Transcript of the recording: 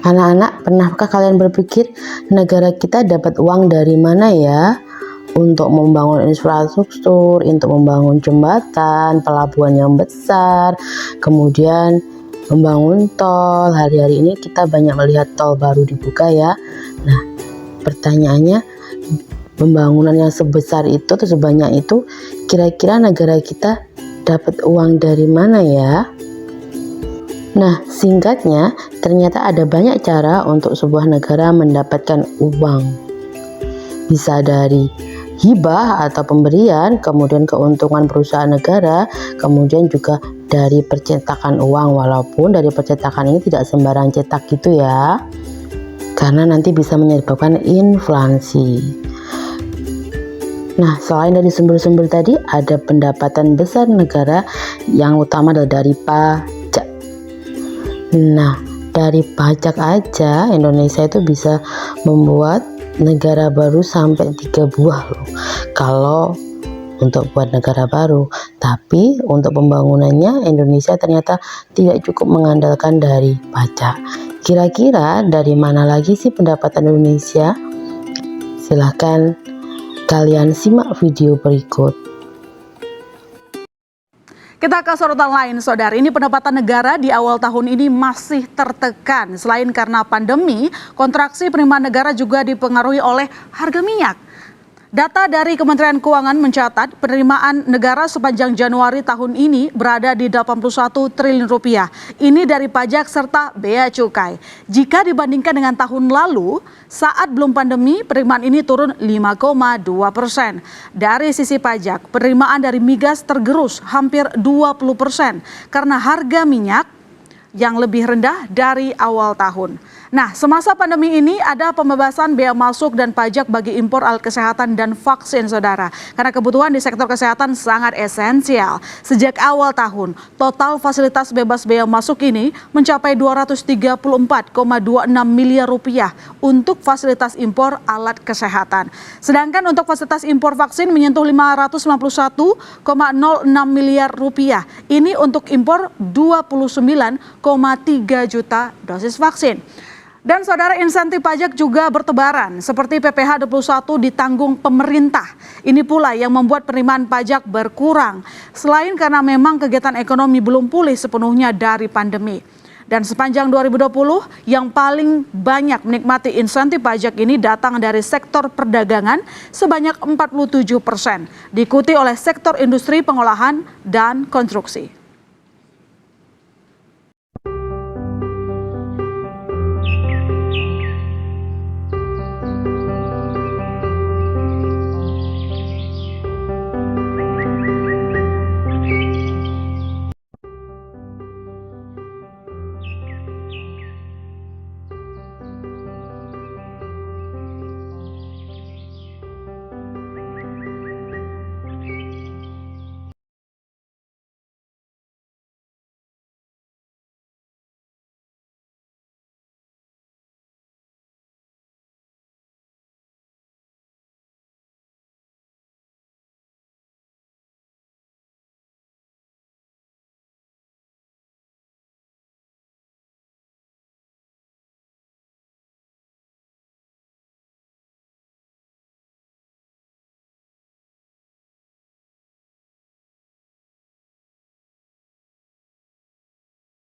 Anak-anak, pernahkah kalian berpikir negara kita dapat uang dari mana ya? Untuk membangun infrastruktur, untuk membangun jembatan, pelabuhan yang besar, kemudian membangun tol. Hari-hari ini kita banyak melihat tol baru dibuka ya. Nah, pertanyaannya, pembangunan yang sebesar itu atau sebanyak itu, kira-kira negara kita dapat uang dari mana ya? Nah, singkatnya, ternyata ada banyak cara untuk sebuah negara mendapatkan uang. Bisa dari hibah atau pemberian, kemudian keuntungan perusahaan negara, kemudian juga dari percetakan uang, walaupun dari percetakan ini tidak sembarang cetak gitu ya, karena nanti bisa menyebabkan inflasi. Nah, selain dari sumber-sumber tadi, ada pendapatan besar negara yang utama adalah dari pajak. Nah, dari pajak aja Indonesia itu bisa membuat negara baru sampai 3 buah loh, kalau untuk buat negara baru. Tapi untuk pembangunannya Indonesia ternyata tidak cukup mengandalkan dari pajak. Kira-kira dari mana lagi sih pendapatan Indonesia? Silahkan kalian simak video berikut. Kita ke sorotan lain, saudara. Ini pendapatan negara di awal tahun ini masih tertekan. Selain karena pandemi, kontraksi penerimaan negara juga dipengaruhi oleh harga minyak. Data dari Kementerian Keuangan mencatat penerimaan negara sepanjang Januari tahun ini berada di 81 triliun rupiah. Ini dari pajak serta bea cukai. Jika dibandingkan dengan tahun lalu, saat belum pandemi, penerimaan ini turun 5,2%. Dari sisi pajak, penerimaan dari migas tergerus hampir 20% karena harga minyak yang lebih rendah dari awal tahun. Nah, semasa pandemi ini ada pembebasan bea masuk dan pajak bagi impor alat kesehatan dan vaksin, saudara. Karena kebutuhan di sektor kesehatan sangat esensial. Sejak awal tahun, total fasilitas bebas bea masuk ini mencapai 234,26 miliar rupiah untuk fasilitas impor alat kesehatan. Sedangkan untuk fasilitas impor vaksin menyentuh 591,06 miliar rupiah. Ini untuk impor 29,3 juta dosis vaksin. Dan saudara, insentif pajak juga bertebaran seperti PPh 21 ditanggung pemerintah. Ini pula yang membuat penerimaan pajak berkurang. Selain karena memang kegiatan ekonomi belum pulih sepenuhnya dari pandemi. Dan sepanjang 2020 yang paling banyak menikmati insentif pajak ini datang dari sektor perdagangan sebanyak 47%. Diikuti oleh sektor industri pengolahan dan konstruksi.